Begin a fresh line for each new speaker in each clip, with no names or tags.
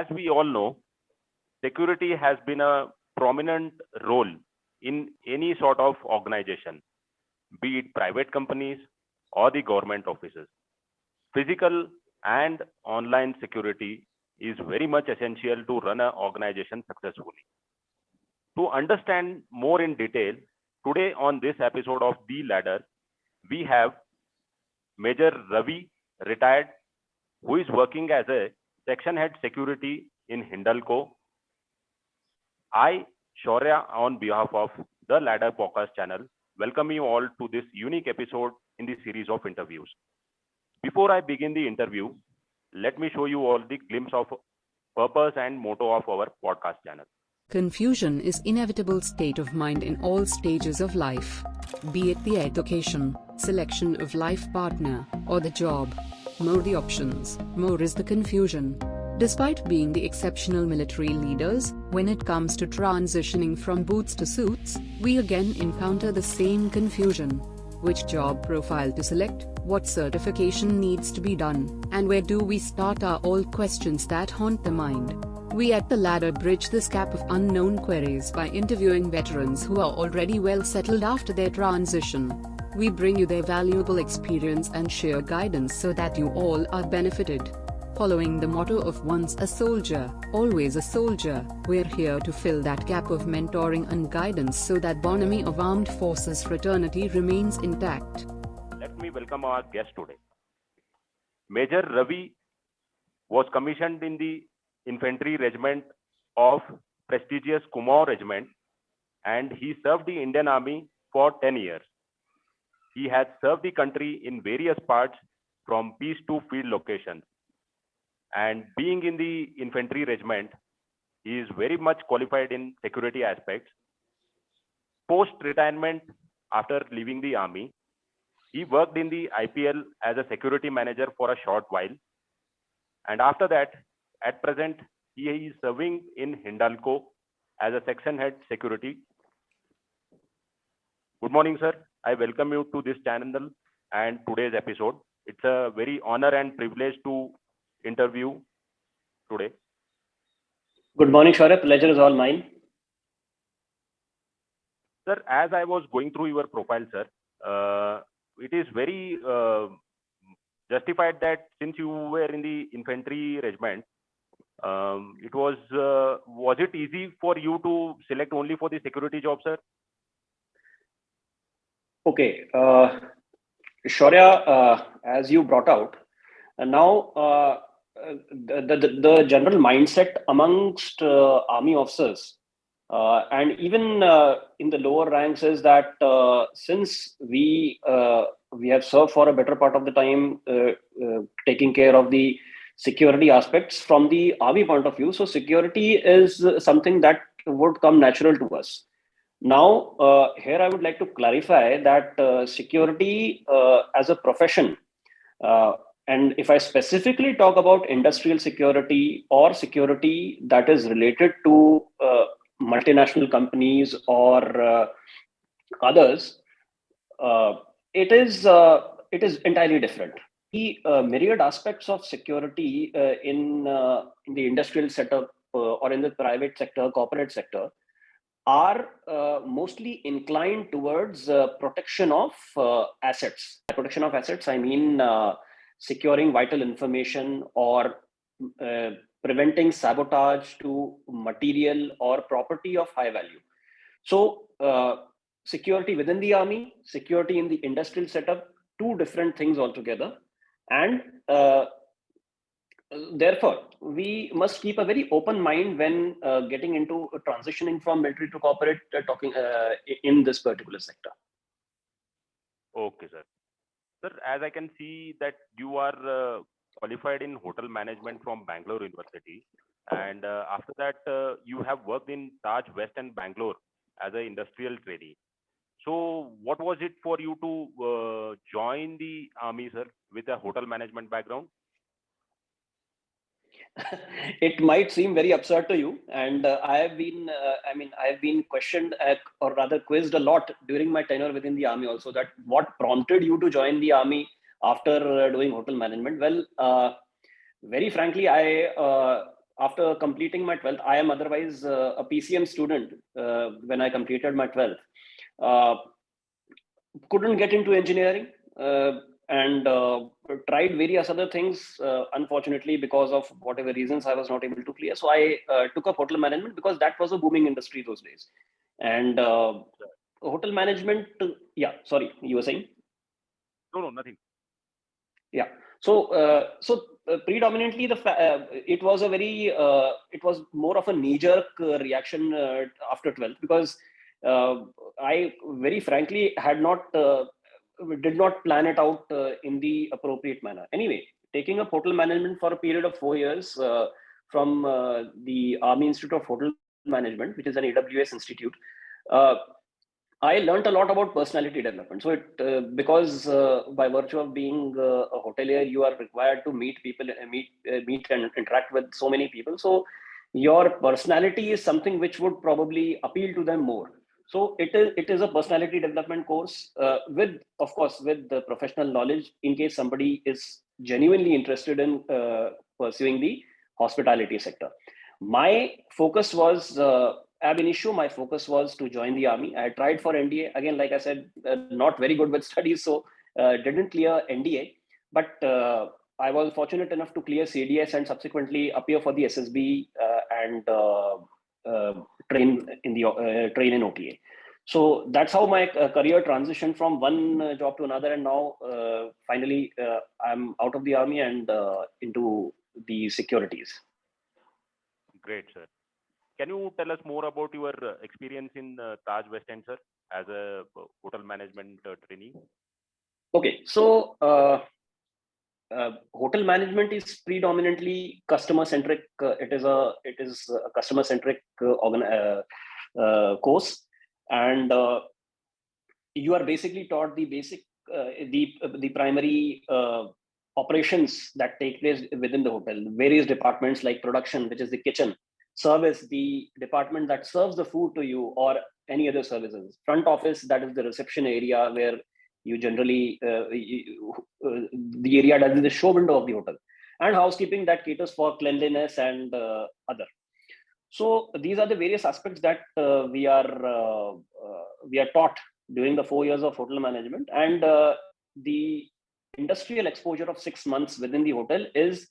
as we all know, security has been a prominent role in any sort of organization, be it private companies or the government offices. Physical and online security is very much essential to run an organization successfully. To understand more in detail, today on this episode of The Ladder, we have Major Ravi, retired, who is working as a section head security in Hindalco. I, Shaurya, on behalf of the Ladder Podcast channel, welcome you all to this unique episode in the series of interviews. Before I begin the interview, let me show you all the glimpse of purpose and motto of our podcast channel.
Confusion is inevitable state of mind in all stages of life, be it the education, selection of life partner, or the job. More the options, more is the confusion. Despite being the exceptional military leaders, when it comes to transitioning from boots to suits, we again encounter the same confusion. Which job profile to select, what certification needs to be done, and where do we start are all questions that haunt the mind. We at The Ladder bridge this gap of unknown queries by interviewing veterans who are already well settled after their transition. We bring you their valuable experience and share guidance so that you all are benefited. Following the motto of once a soldier, always a soldier, we're here to fill that gap of mentoring and guidance so that bonhomie of armed forces fraternity remains intact.
Let me welcome our guest today. Major Ravi was commissioned in the infantry regiment of prestigious Kumaon regiment, and he served the Indian Army for 10 years. He has served the country in various parts from peace to field locations. And being in the infantry regiment, he is very much qualified in security aspects. Post-retirement, after leaving the army, he worked in the IPL as a security manager for a short while. And after that, at present, he is serving in Hindalco as a section head security. Good morning, sir. I welcome you to this channel and today's episode. It's a very honor and privilege to interview today.
Good morning, Shaurya. Pleasure is all mine.
Sir, as I was going through your profile, sir, it is very justified that since you were in the infantry regiment, was it easy for you to select only for the security job, sir?
Okay, Shaurya, as you brought out, now the general mindset amongst army officers and even in the lower ranks is that since we have served for a better part of the time taking care of the security aspects from the army point of view, so security is something that would come natural to us. Now, here I would like to clarify that security as a profession, and if I specifically talk about industrial security or security that is related to multinational companies or others, it is entirely different. The myriad aspects of security in the industrial setup or in the private sector, corporate sector, are mostly inclined towards protection of assets. By protection of assets, I mean securing vital information or preventing sabotage to material or property of high value. So security within the army, security in the industrial setup, two different things altogether. And therefore, we must keep a very open mind when getting into transitioning from military to corporate, talking in this particular sector.
Okay, sir. Sir, as I can see that you are qualified in hotel management from Bangalore University, and after that you have worked in Taj West and Bangalore as an industrial trainee. So what was it for you to join the army, sir, with a hotel management background?
It might seem very absurd to you, and I have been questioned or rather quizzed a lot during my tenure within the army also, that what prompted you to join the army after doing hotel management. Well, very frankly, I after completing my 12th, I am otherwise a PCM student when I completed my 12th. Couldn't get into engineering and tried various other things. Unfortunately, because of whatever reasons, I was not able to clear. So I took up hotel management because that was a booming industry those days. And hotel management, yeah, sorry, you were saying?
No, nothing.
Yeah. So predominantly it was a very it was more of a knee-jerk reaction after 12th, because I very frankly did not plan it out in the appropriate manner. Anyway, taking up hotel management for a period of 4 years from the Army Institute of Hotel Management, which is an AWS institute. Uh, I learned a lot about personality development. So because by virtue of being a hotelier, you are required to meet people, meet and interact with so many people. So your personality is something which would probably appeal to them more. So it is a personality development course with, of course, with the professional knowledge in case somebody is genuinely interested in pursuing the hospitality sector. My focus was ab initio, my focus was to join the army. I tried for NDA. Again, like I said, not very good with studies, so didn't clear NDA. But I was fortunate enough to clear CDS and subsequently appear for the SSB and train in OTA. So that's how my career transitioned from one job to another, and now finally I'm out of the army and into the securities.
Great, sir. Can you tell us more about your experience in Taj West End, sir, as a hotel management trainee?
Okay, so hotel management is predominantly customer centric. It is a customer centric course, and you are basically taught the basic the primary operations that take place within the hotel. Various departments like production, which is the kitchen; service, the department that serves the food to you, or any other services; front office, that is the reception area where you generally the area that is the show window of the hotel; and housekeeping, that caters for cleanliness and other. So these are the various aspects that we are taught during the 4 years of hotel management, and the industrial exposure of 6 months within the hotel is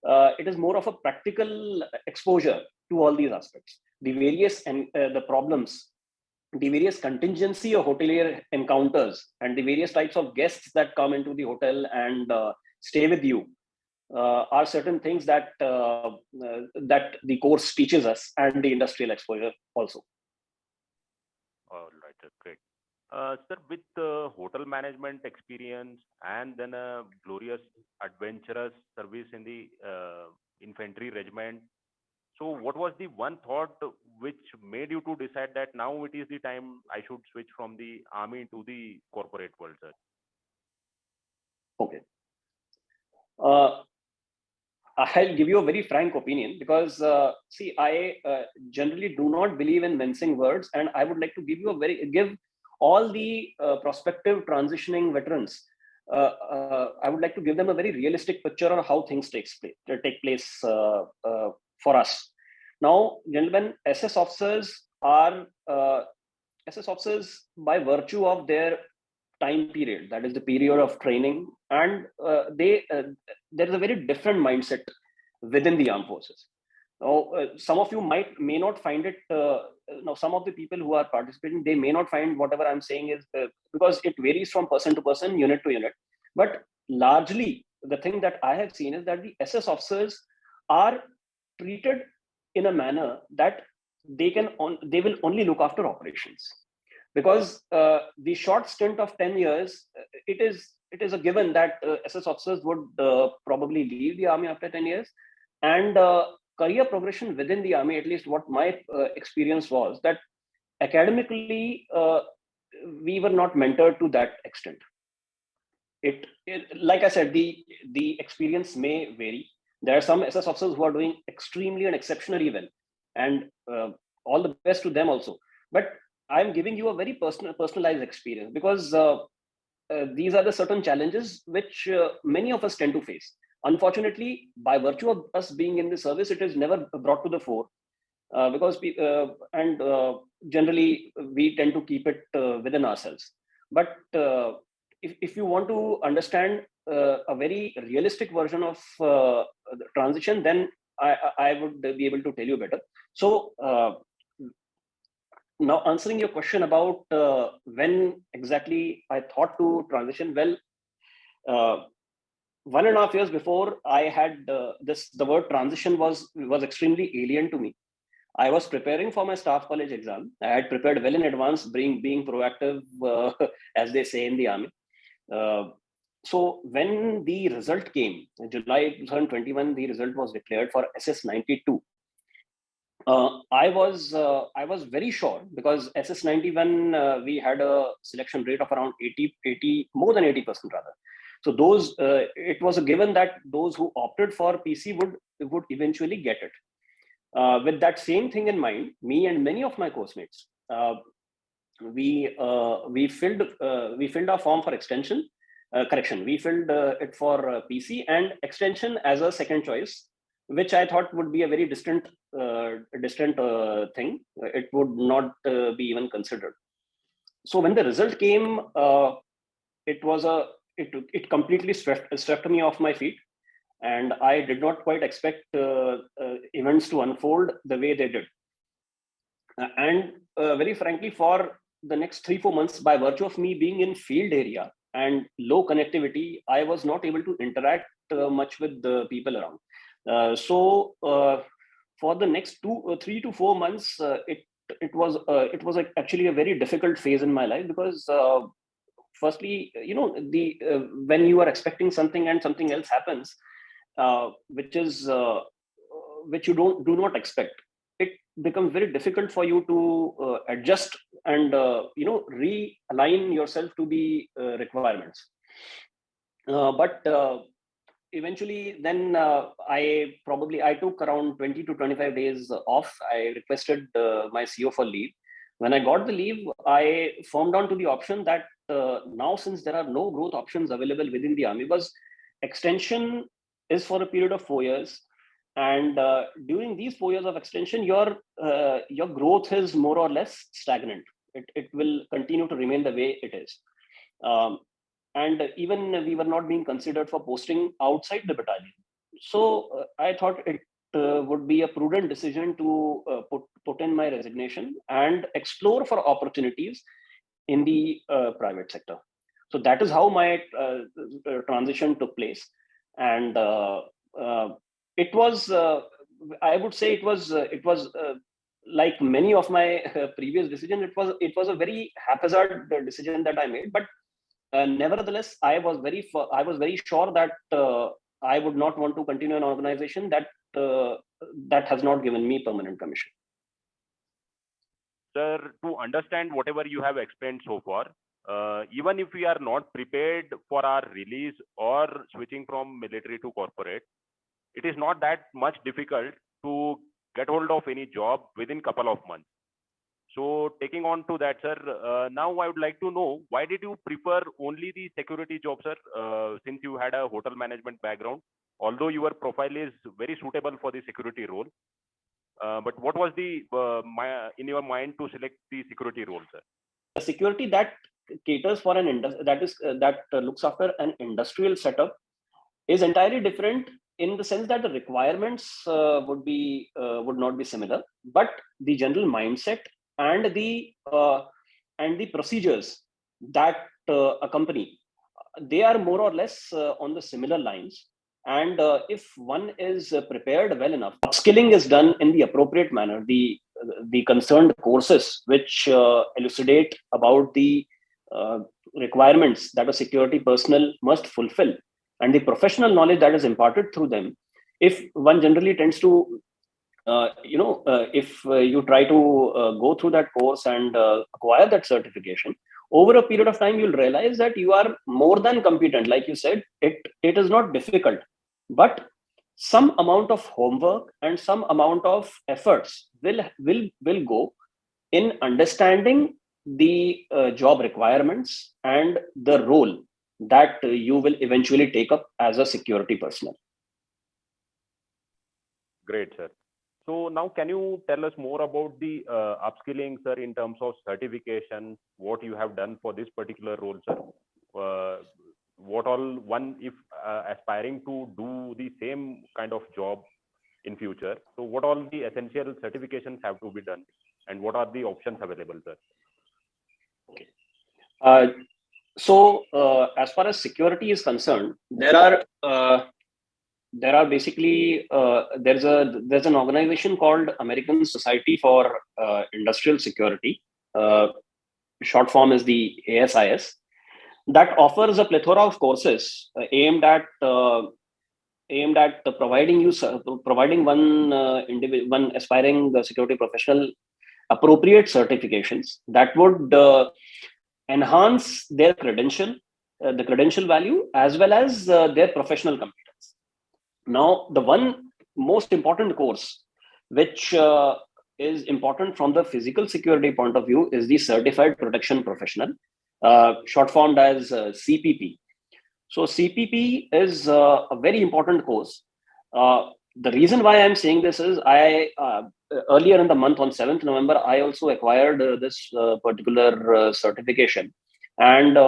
it is more of a practical exposure to all these aspects, the various and the problems, the various contingency a hotelier encounters, and the various types of guests that come into the hotel and stay with you are certain things that that the course teaches us, and the industrial exposure also.
All right, sir. Great. Sir, with hotel management experience and then a glorious, adventurous service in the infantry regiment, so what was the one thought which made you to decide that now it is the time I should switch from the army to the corporate world, sir?
Okay. I'll give you a very frank opinion, because see, I generally do not believe in mincing words, and I would like to give all the prospective transitioning veterans. I would like to give them a very realistic picture on how things take place for us. Now, gentlemen, SS officers by virtue of their time period, that is the period of training, and there is a very different mindset within the armed forces. Now, some of you may not find it. Now, some of the people who are participating, they may not find whatever I'm saying is because it varies from person to person, unit to unit. But largely, the thing that I have seen is that the SS officers are treated in a manner that they will only look after operations, because the short stint of 10 years, it is a given that SS officers would probably leave the army after 10 years, and career progression within the army, at least what my experience was, that academically we were not mentored to that extent. Like I said, the experience may vary. There are some SS officers who are doing extremely and exceptionally well, and all the best to them also. But I'm giving you a very personalized experience, because these are the certain challenges which many of us tend to face. Unfortunately, by virtue of us being in the service, it is never brought to the fore, because generally we tend to keep it within ourselves. But if you want to understand a very realistic version of the transition, then I would be able to tell you better. So now, answering your question about when exactly I thought to transition, well, 1.5 years before, I had the word transition was extremely alien to me. I was preparing for my staff college exam. I had prepared well in advance, being proactive, as they say in the army. Uh, so when the result came, in July 2021, the result was declared for SS 92. I was very sure, because SS 91, we had a selection rate of around 80, more than 80% rather. So it was a given that those who opted for PC would eventually get it. With that same thing in mind, me and many of my course mates, we filled our form for extension. Correction, we filled it for PC and extension as a second choice, which I thought would be a very distant thing. It would not be even considered. So when the result came, it completely swept me off my feet, and I did not quite expect events to unfold the way they did. And very frankly, for the next 3-4 months, by virtue of me being in field area and low connectivity, I was not able to interact much with the people around. So for the next 3 to 4 months, it was actually a very difficult phase in my life, because firstly, when you are expecting something and something else happens, which you do not expect, it becomes very difficult for you to adjust and realign yourself to the requirements. But eventually, then I took around 20 to 25 days off. I requested my CO for leave. When I got the leave, I firmed on to the option that now, since there are no growth options available within the army, because extension is for a period of 4 years, and during these 4 years of extension, your growth is more or less stagnant. It will continue to remain the way it is. And even we were not being considered for posting outside the battalion. So I thought it would be a prudent decision to put in my resignation and explore for opportunities in the private sector. So that is how my transition took place. And it was, I would say, it was like many of my previous decisions. It was a very haphazard decision that I made, but nevertheless, I was very sure that I would not want to continue an organization that has not given me permanent commission.
Sir, to understand whatever you have explained so far, even if we are not prepared for our release or switching from military to corporate, it is not that much difficult to get hold of any job within couple of months. So taking on to that, sir, now I would like to know, why did you prefer only the security job, sir, since you had a hotel management background, although your profile is very suitable for the security role? But what was in your mind to select the security role, sir?
The security that caters for that looks after an industrial setup is entirely different, in the sense that the requirements would not be similar, but the general mindset and the procedures that accompany, they are more or less on the similar lines. And if one is prepared well enough, upskilling is done in the appropriate manner. The concerned courses which elucidate about the requirements that a security personnel must fulfill, and the professional knowledge that is imparted through them, if one generally tends to if you try to go through that course and acquire that certification, over a period of time, you'll realize that you are more than competent. Like you said, it is not difficult, but some amount of homework and some amount of efforts will go in understanding the job requirements and the role that you will eventually take up as a security personnel.
Great, sir. So now can you tell us more about the upskilling, sir, in terms of certification, what you have done for this particular role, sir? What all one, if aspiring to do the same kind of job in future, so what all the essential certifications have to be done and what are the options available, sir?
As far as security is concerned, there are basically there's an organization called American Society for Industrial Security. Short form is the ASIS, that offers a plethora of courses aimed at providing one aspiring security professional appropriate certifications that would enhance their the credential value, as well as their professional competence. Now, the one most important course, which is important from the physical security point of view, is the Certified Protection Professional, short formed as CPP. So CPP is a very important course. The reason why I'm saying this is earlier in the month, on 7th November, I also acquired this particular certification. And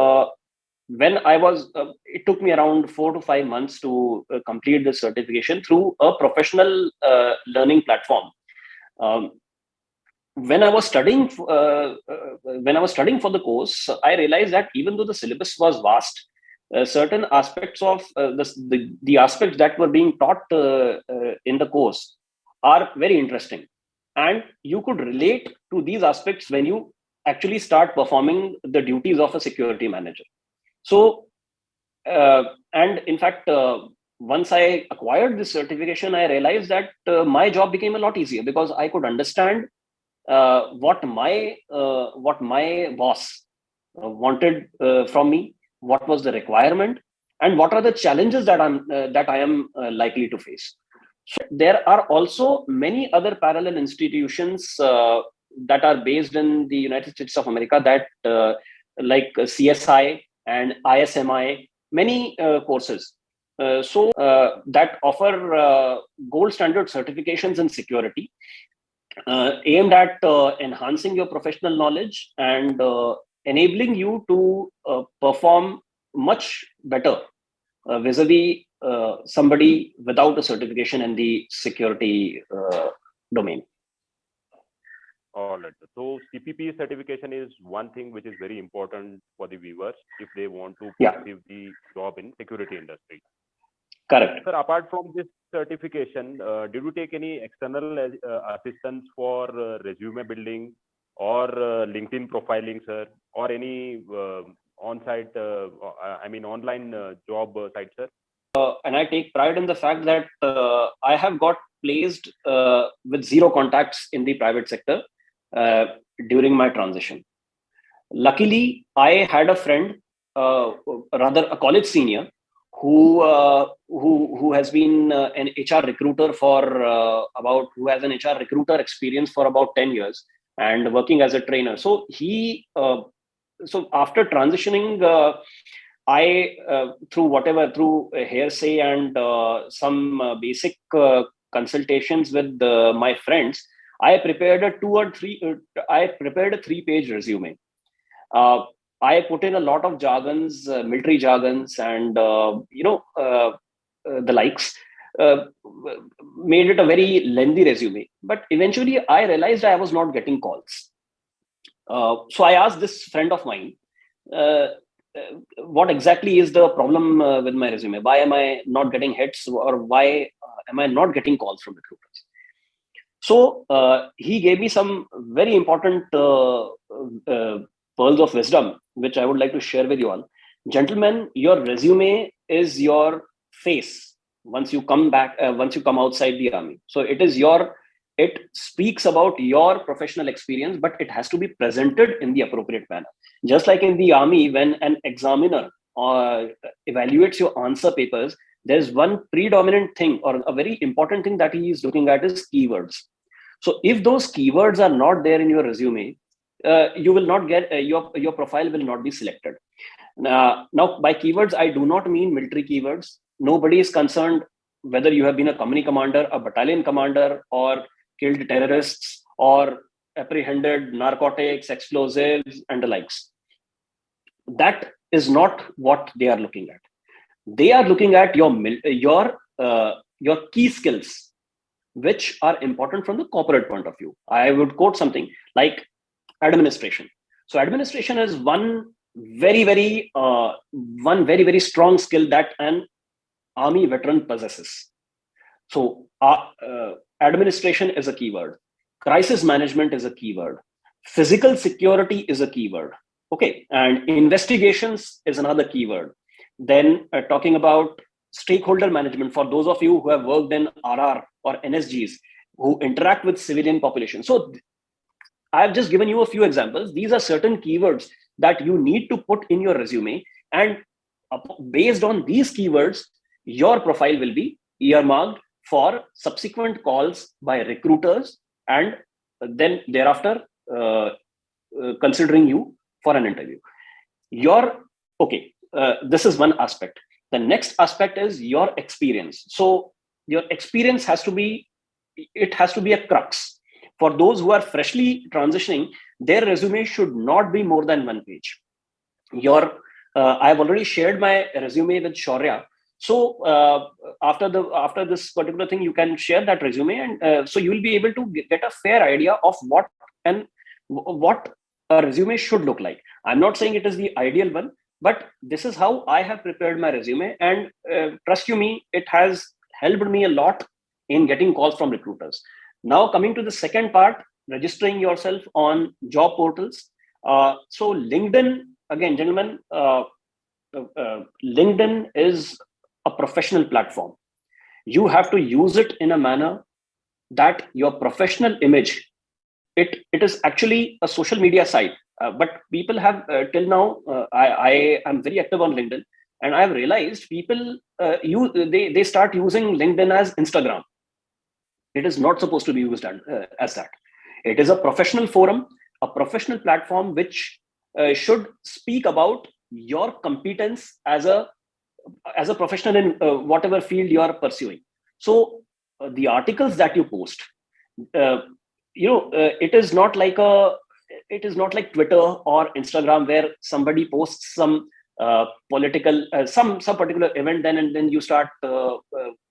when I was, it took me around 4 to 5 months to complete this certification through a professional learning platform. When I was studying for the course, I realized that even though the syllabus was vast, certain aspects of the aspects that were being taught in the course are very interesting, and you could relate to these aspects when you actually start performing the duties of a security manager. So, and in fact, once I acquired this certification, I realized that my job became a lot easier, because I could understand what my boss wanted from me, what was the requirement, and what are the challenges that I am likely to face. So there are also many other parallel institutions that are based in the United States of America, that like CSI and ISMI, many courses that offer gold standard certifications in security, aimed at enhancing your professional knowledge and enabling you to perform much better vis-a-vis somebody without a certification in the security domain.
All right. So CPP certification is one thing which is very important for the viewers if they want to pursue the job in security industry.
Correct.
Sir, apart from this certification, did you take any external assistance for resume building or LinkedIn profiling, sir, or any on-site, online job site, sir?
And I take pride in the fact that I have got placed with zero contacts in the private sector during my transition. Luckily, I had a friend, rather a college senior, who has been an HR recruiter who has an HR recruiter experience for about 10 years and working as a trainer. So so after transitioning, I through hearsay and some basic consultations with my friends, I prepared a 3-page resume. I put in a lot of jargons, military jargons, and the likes. Made it a very lengthy resume. But eventually, I realized I was not getting calls. So I asked this friend of mine, what exactly is the problem with my resume? Why am I not getting hits, or why am I not getting calls from recruiters? So he gave me some very important pearls of wisdom, which I would like to share with you all. Gentlemen, your resume is your face once you come outside the army. So it speaks about your professional experience, but it has to be presented in the appropriate manner. Just like in the army, when an examiner evaluates your answer papers, there's one predominant thing, or a very important thing that he is looking at, is keywords. So if those keywords are not there in your resume, you will not get your profile will not be selected. Now, by keywords, I do not mean military keywords. Nobody is concerned whether you have been a company commander, a battalion commander, or killed terrorists, or apprehended narcotics, explosives, and the likes. That is not what they are looking at. They are looking at your key skills, which are important from the corporate point of view. I would quote something like administration. So administration is one very very strong skill that an army veteran possesses. So administration is a keyword. Crisis management is a keyword. Physical security is a keyword. Okay, and investigations is another keyword. Then talking about stakeholder management, for those of you who have worked in RR or NSGs, who interact with civilian population. So I've just given you a few examples. These are certain keywords that you need to put in your resume, and based on these keywords, your profile will be earmarked for subsequent calls by recruiters, and then thereafter considering you for an interview. This is one aspect. The next aspect is your experience. So your experience has to be a crux. For those who are freshly transitioning, their resume should not be more than one page. I've already shared my resume with Shaurya. So after this particular thing, you can share that resume, and so you will be able to get a fair idea of what a resume should look like. I'm not saying it is the ideal one, but this is how I have prepared my resume, and trust you me, it has helped me a lot in getting calls from recruiters. Now coming to the second part, registering yourself on job portals. So LinkedIn, again, gentlemen, LinkedIn is a professional platform. You have to use it in a manner that your professional image, it is actually a social media site, but people have till now, I am very active on LinkedIn, and I have realized people they start using LinkedIn as Instagram. It is not supposed to be used as that. It is a professional forum, a professional platform which should speak about your competence as a professional in whatever field you are pursuing. So the articles that you post, it is not like Twitter or Instagram, where somebody posts some political some particular event, and then you start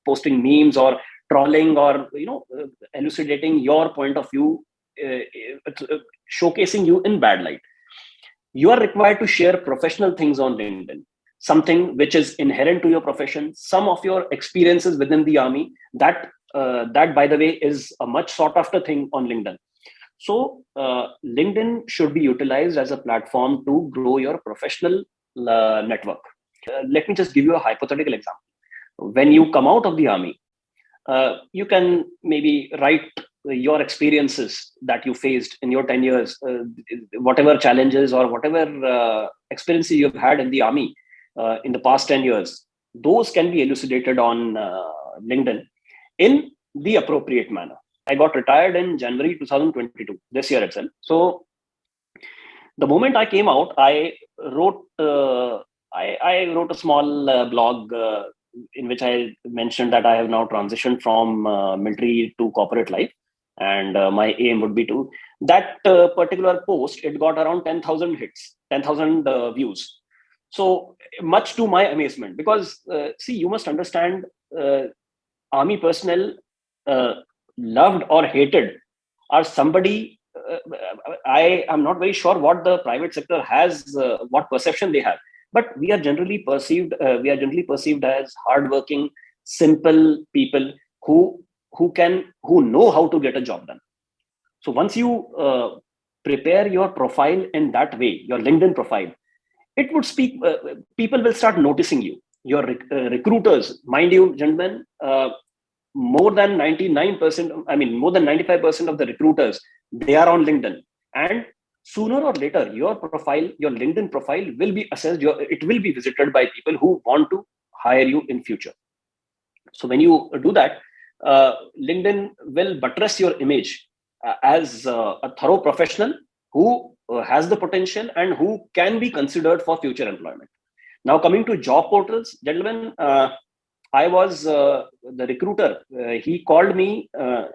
posting memes or trolling or elucidating your point of view, showcasing you in bad light. You are required to share professional things on LinkedIn, something which is inherent to your profession, some of your experiences within the army. That by the way is a much sought after thing on LinkedIn. So LinkedIn should be utilized as a platform to grow your professional network. Let me just give you a hypothetical example. When you come out of the army, you can maybe write your experiences that you faced in your 10 years, whatever challenges or whatever experiences you've had in the army in the past 10 years. Those can be elucidated on LinkedIn in the appropriate manner. I got retired in January 2022, this year itself. So the moment I came out, I wrote a small blog in which I mentioned that I have now transitioned from military to corporate life, and my aim would be to that particular post. It got around 10,000 hits, 10,000 views. So much to my amazement, because see, you must understand, army personnel, loved or hated, are somebody. I am not very sure what the private sector has, what perception they have, but we are generally perceived. We are generally perceived as hardworking, simple people who know how to get a job done. So once you prepare your profile in that way, your LinkedIn profile, it would speak. People will start noticing you. Your recruiters, mind you, gentlemen, more than 99%, I mean, more than 95% of the recruiters, they are on LinkedIn. And sooner or later, your profile, your LinkedIn profile will be assessed. It will be visited by people who want to hire you in future. So when you do that, LinkedIn will buttress your image as a thorough professional who has the potential and who can be considered for future employment. Now coming to job portals, gentlemen, I was the recruiter. He called me. I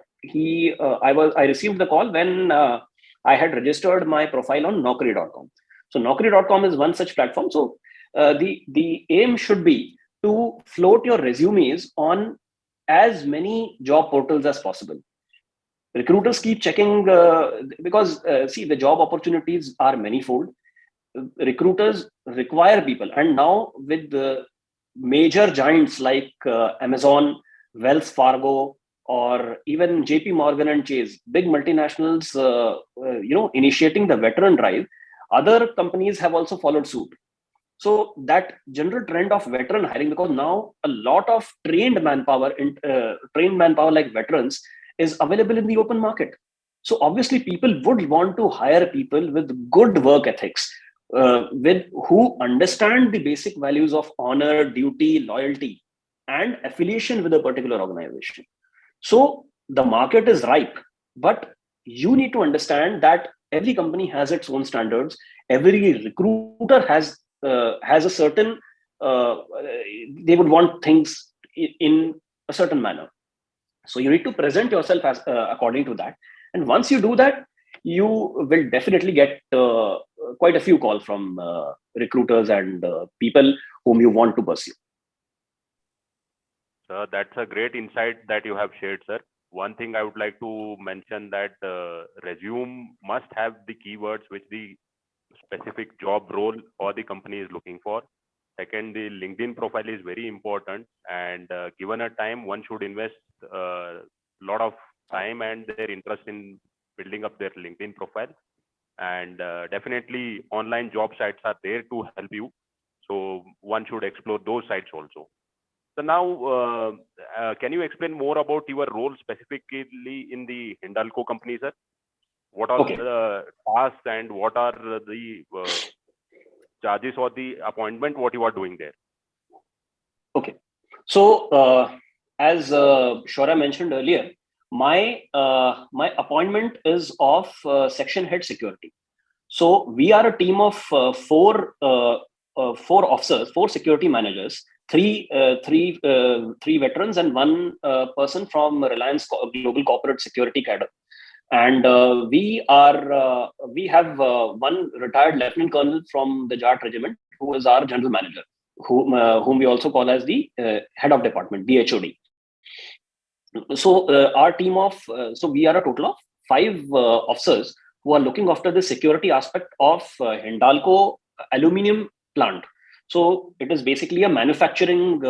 received the call when I had registered my profile on Naukri.com. So Naukri.com is one such platform. So the aim should be to float your resumes on as many job portals as possible. Recruiters keep checking because see, the job opportunities are manifold. Recruiters require people, and now with the major giants like Amazon, Wells Fargo, or even JP Morgan and Chase, big multinationals, initiating the veteran drive, other companies have also followed suit. So that general trend of veteran hiring, because now a lot of trained manpower like veterans is available in the open market. So obviously people would want to hire people with good work ethics, with who understand the basic values of honor, duty, loyalty, and affiliation with a particular organization. So the market is ripe, but you need to understand that every company has its own standards. Every recruiter has a certain they would want things in a certain manner. So you need to present yourself as according to that. And once you do that, you will definitely get quite a few calls from recruiters and people whom you want to pursue.
Sir, that's a great insight that you have shared, sir. One thing I would like to mention that resume must have the keywords which the specific job role or the company is looking for. Second, the LinkedIn profile is very important, and given a time, one should invest a lot of time and their interest in building up their LinkedIn profile. And definitely online job sites are there to help you. So one should explore those sites also. So now, can you explain more about your role specifically in the Hindalco company, sir? What are
Okay.
the tasks and what are the charges or the appointment, what you are doing there?
Okay. So as Shora mentioned earlier, my appointment is of section head security. So we are a team of four officers, four security managers, three veterans, and one person from Reliance Global Corporate Security Cadre. And we have one retired lieutenant colonel from the Jat Regiment, who is our general manager, whom we also call as the head of department, the HOD. So our team of so we are a total of 5 officers who are looking after the security aspect of Hindalco aluminum plant. So it is basically a manufacturing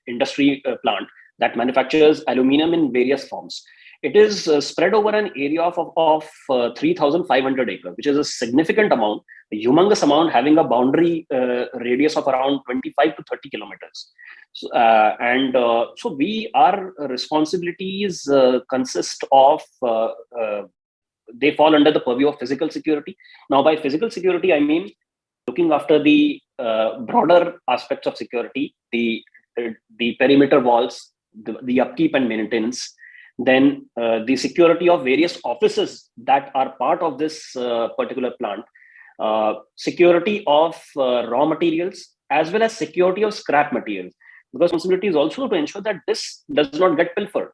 industry plant that manufactures aluminum in various forms. It is spread over an area of 3,500 acres, which is a significant amount, a humongous amount, having a boundary radius of around 25 to 30 kilometers. So, so our responsibilities consist of they fall under the purview of physical security. Now, by physical security, I mean looking after the broader aspects of security, the perimeter walls, the upkeep and maintenance, then the security of various offices that are part of this particular plant, security of raw materials, as well as security of scrap materials. Because responsibility is also to ensure that this does not get pilfered.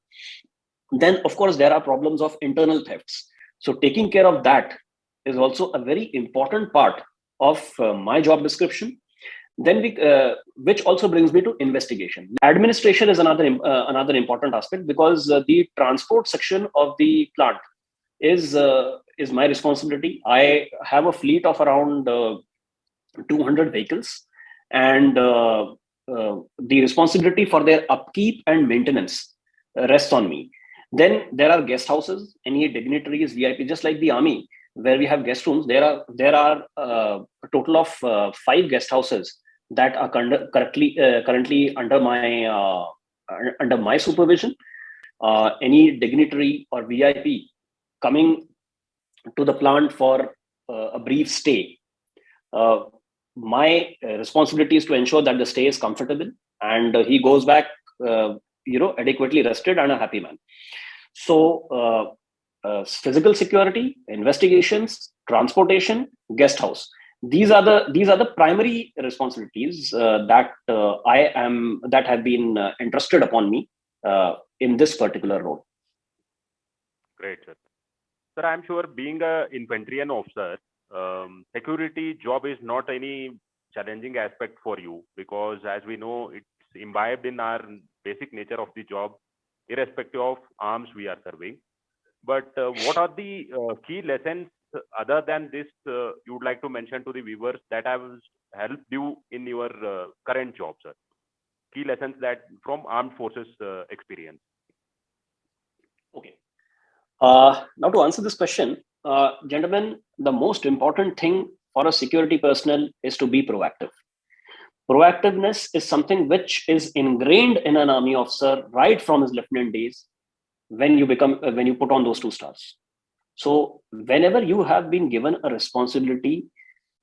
Then, of course, there are problems of internal thefts. So taking care of that is also a very important part of my job description. Then which also brings me to investigation. Administration is another important aspect, because the transport section of the plant is my responsibility. I have a fleet of around 200 vehicles, and the responsibility for their upkeep and maintenance rests on me. Then there are guest houses, any dignitaries, VIP, just like the army, where we have guest rooms. There are a total of 5 guest houses that are currently under my supervision. Any dignitary or VIP coming to the plant for a brief stay, my responsibility is to ensure that the stay is comfortable and he goes back adequately rested and a happy man. So physical security, investigations, transportation, guest house. These are the primary responsibilities that have been entrusted upon me in this particular role.
Great, sir. Sir, I'm sure being a infantryman officer, security job is not any challenging aspect for you, because as we know, it's imbibed in our basic nature of the job, irrespective of arms we are serving. But what are the key lessons other than this you would like to mention to the viewers that have helped you in your current job, sir? Key lessons that from armed forces experience.
Okay. Now to answer this question, gentlemen, the most important thing for a security personnel is to be proactive. Proactiveness is something which is ingrained in an army officer right from his lieutenant days when you put on those 2 stars. So whenever you have been given a responsibility,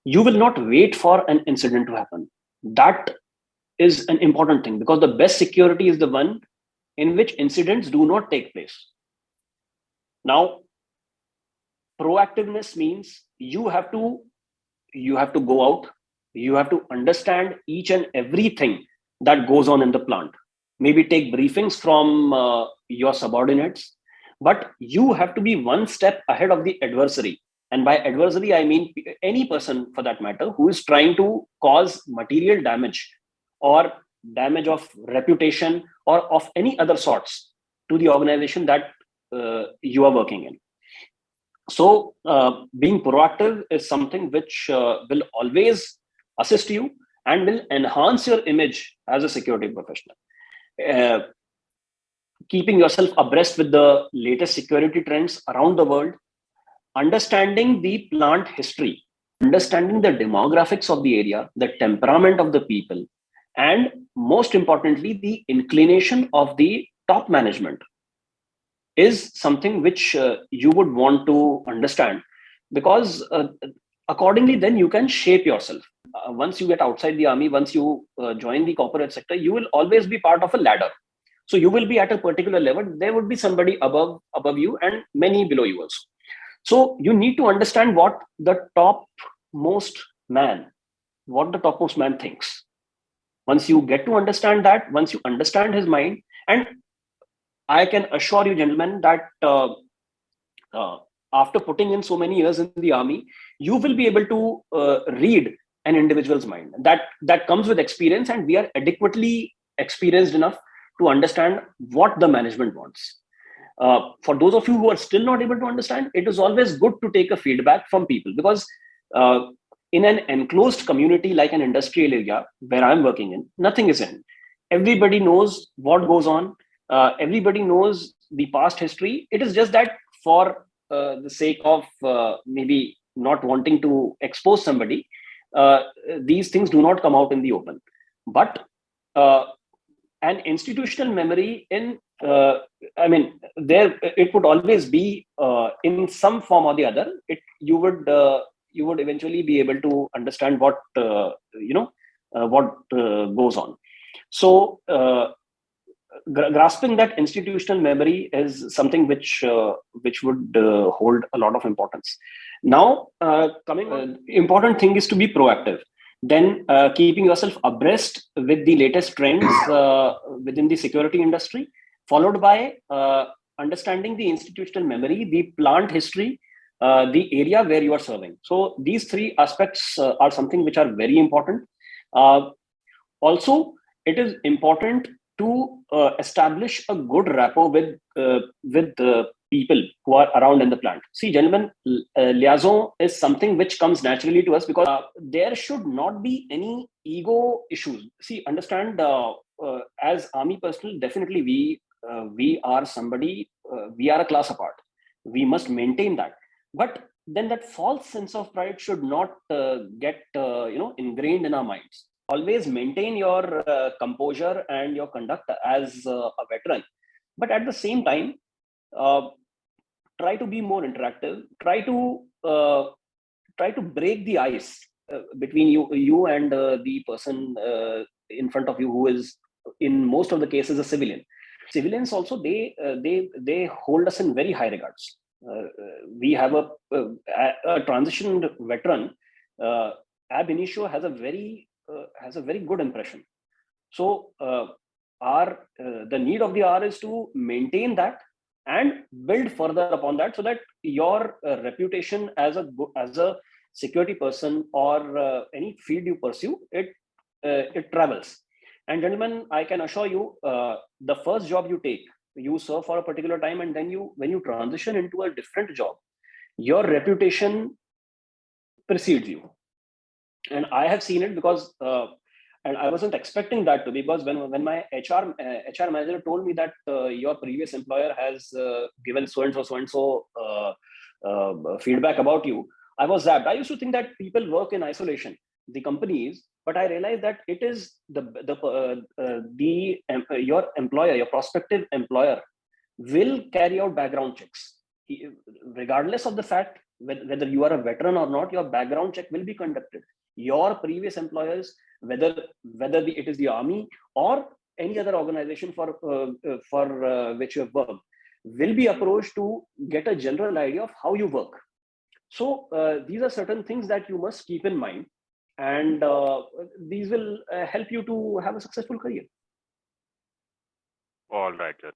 you will not wait for an incident to happen. That is an important thing, because the best security is the one in which incidents do not take place. Now, proactiveness means you have to go out, you have to understand each and everything that goes on in the plant. Maybe take briefings from your subordinates, but you have to be one step ahead of the adversary. And by adversary, I mean any person for that matter who is trying to cause material damage or damage of reputation or of any other sorts to the organization that you are working in. So being proactive is something which will always assist you and will enhance your image as a security professional. Keeping yourself abreast with the latest security trends around the world, understanding the plant history, understanding the demographics of the area, the temperament of the people, and most importantly, the inclination of the top management is something which you would want to understand, because accordingly then you can shape yourself. Once you get outside the army, once you join the corporate sector, you will always be part of a ladder. So you will be at a particular level, there would be somebody above you and many below you also. So you need to understand what the topmost man thinks. Once you get to understand that, once you understand his mind, and I can assure you, gentlemen, that after putting in so many years in the army, you will be able to read an individual's mind. That comes with experience, and we are adequately experienced enough to understand what the management wants. For those of you who are still not able to understand, it is always good to take a feedback from people, because in an enclosed community like an industrial area where I'm working in, nothing is in. Everybody knows what goes on. Everybody knows the past history. It is just that for the sake of maybe not wanting to expose somebody, these things do not come out in the open. But an institutional memory in there it would always be in some form or the other. You would eventually be able to understand what goes on. So grasping that institutional memory is something which would hold a lot of importance. Now, important thing is to be proactive. Then keeping yourself abreast with the latest trends within the security industry, followed by understanding the institutional memory, the plant history, the area where you are serving. So these 3 aspects are something which are very important. Also, it is important to establish a good rapport with people who are around in the plant. See, gentlemen, liaison is something which comes naturally to us, because there should not be any ego issues. See, understand, as army personnel, definitely we are somebody, we are a class apart. We must maintain that. But then that false sense of pride should not get ingrained in our minds. Always maintain your composure and your conduct as a veteran, but at the same time, try to be more interactive. Try to break the ice between you and the person in front of you, who is in most of the cases a civilian. Civilians also, they hold us in very high regards. We have a transitioned veteran ab initio has a very good impression. So the need of the hour is to maintain that and build further upon that, so that your reputation as a security person or any field you pursue, it travels. And gentlemen, I can assure you, the first job you take, you serve for a particular time, and then when you transition into a different job, your reputation precedes you. And I have seen it because and I wasn't expecting that to be, because when my HR manager told me that your previous employer has given so and so feedback about you, I was zapped. I used to think that people work in isolation, the companies, but I realized that it is your employer, your prospective employer, will carry out background checks. Regardless of the fact whether you are a veteran or not, your background check will be conducted. Your previous employers, whether it is the army or any other organization for which you have worked, will be approached to get a general idea of how you work. So these are certain things that you must keep in mind, and these will help you to have a successful career.
All right, sir.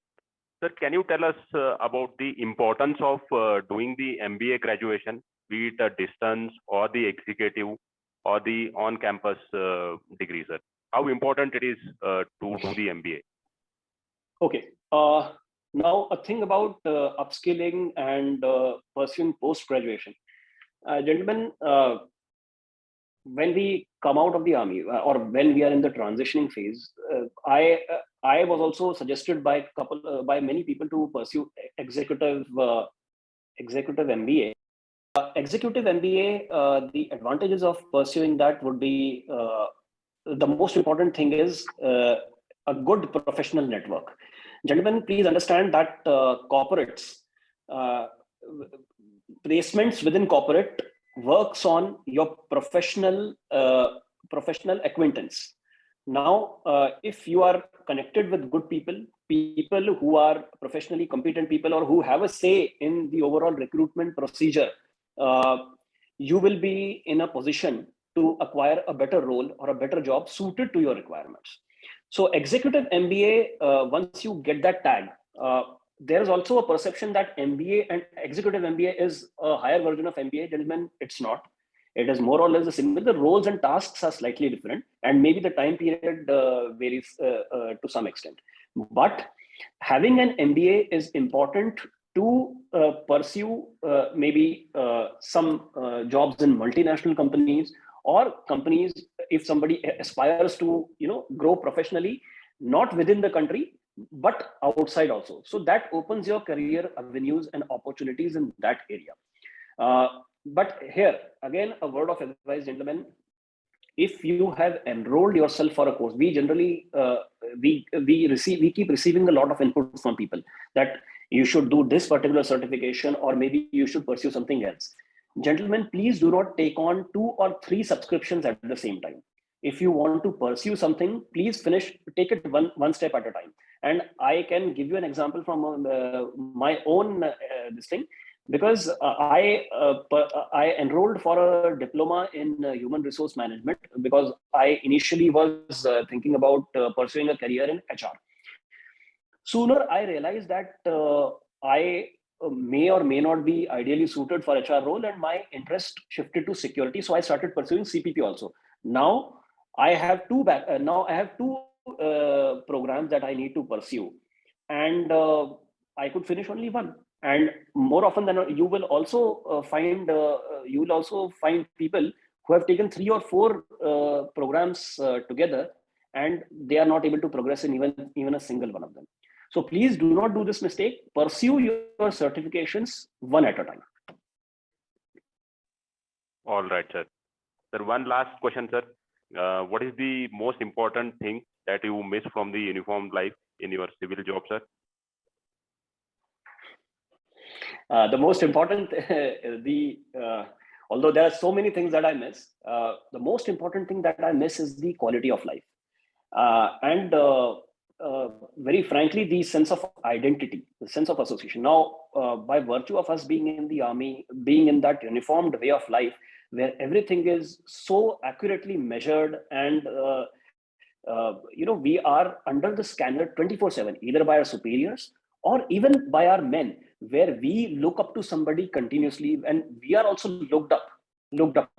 Sir, can you tell us about the importance of doing the MBA graduation, be it a distance or the executive or the on-campus degree, sir? How important it is to do the MBA?
Okay. Now, a thing about upskilling and pursuing post-graduation. Gentlemen, when we come out of the army or when we are in the transitioning phase, I was also suggested by many people to pursue executive MBA. Executive MBA, the advantages of pursuing that would be, the most important thing is a good professional network. Gentlemen, please understand that corporates, placements within corporate works on your professional acquaintance. Now, if you are connected with good people who are professionally competent people, or who have a say in the overall recruitment procedure, you will be in a position to acquire a better role or a better job suited to your requirements. So executive MBA, once you get that tag, there is also a perception that MBA and executive MBA is a higher version of MBA. Gentlemen, it's not. It is more or less the same. The roles and tasks are slightly different, and maybe the time period varies to some extent. But having an MBA is important to pursue maybe some jobs in multinational companies, or companies, if somebody aspires to grow professionally, not within the country but outside also. So that opens your career avenues and opportunities in that area. But here again, a word of advice, gentlemen. If you have enrolled yourself for a course, we generally we keep receiving a lot of input from people that you should do this particular certification, or maybe you should pursue something else. Gentlemen, please do not take on 2 or 3 subscriptions at the same time. If you want to pursue something, please take it one step at a time. And I can give you an example from my own this thing, because I enrolled for a diploma in human resource management, because I initially was thinking about pursuing a career in HR. Sooner I realized that I may or may not be ideally suited for HR role, and my interest shifted to security. So I started pursuing CPP also. Now I have two programs that I need to pursue, and I could finish only one. And more often than not, you will also find people who have taken 3 or 4 programs together, and they are not able to progress in even a single one of them. So please do not do this mistake. Pursue your certifications one at a time.
All right, sir. Sir, one last question, sir. What is the most important thing that you miss from the uniformed life in your civil job, sir?
The most important, although there are so many things that I miss, the most important thing that I miss is the quality of life. And very frankly, the sense of identity, the sense of association. Now, by virtue of us being in the army, being in that uniformed way of life, where everything is so accurately measured, and we are under the scanner 24/7, either by our superiors or even by our men, where we look up to somebody continuously, and we are also looked up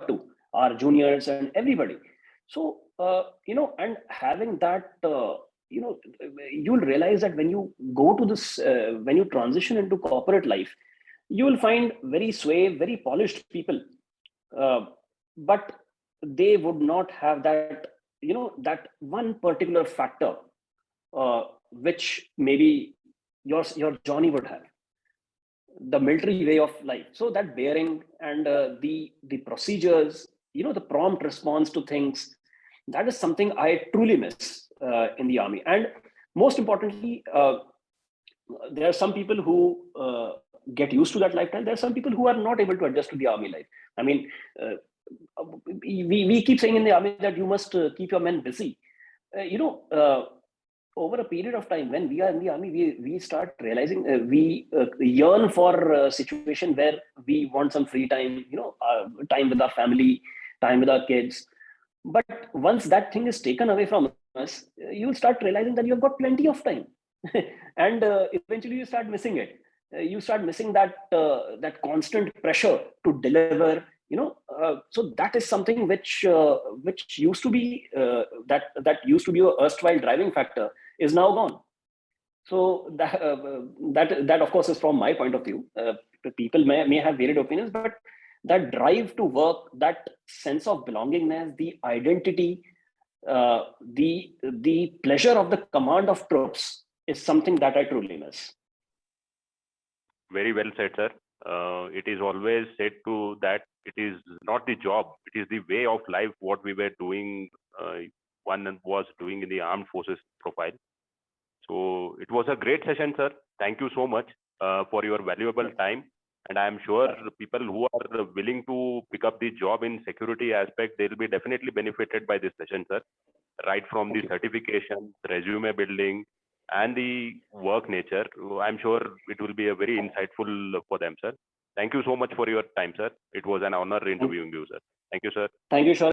to our juniors and everybody. So and having that, you'll realize that when you go to this, when you transition into corporate life, you will find very very polished people, but they would not have that, that one particular factor, which maybe your Johnny would have, the military way of life. So that bearing and the procedures, the prompt response to things, that is something I truly miss in the army. And most importantly, there are some people who get used to that lifestyle. There are some people who are not able to adjust to the army life. I mean, we keep saying in the army that you must keep your men busy. Over a period of time, when we are in the army, we start realizing, we yearn for a situation where we want some free time, time with our family, time with our kids. But once that thing is taken away from us, you'll start realizing that you've got plenty of time. And eventually you start missing it. You start missing that that constant pressure to deliver, so that is something which used to be that used to be a erstwhile driving factor, is now gone. So that of course is from my point of view. People may have varied opinions, but that drive to work, that sense of belongingness, the identity, the pleasure of the command of troops is something that I truly miss.
Very well said, sir. It is always said to that it is not the job, it is the way of life what we were doing, one was doing in the armed forces profile. So it was a great session, sir. Thank you so much for your valuable time. And I am sure people who are willing to pick up the job in security aspect, they will be definitely benefited by this session, sir. Right from the certification, resume building, and the work nature. I'm sure it will be a very insightful for them, sir. Thank you so much for your time, sir. It was an honor interviewing you, sir. Thank you, sir.
Thank you, sir.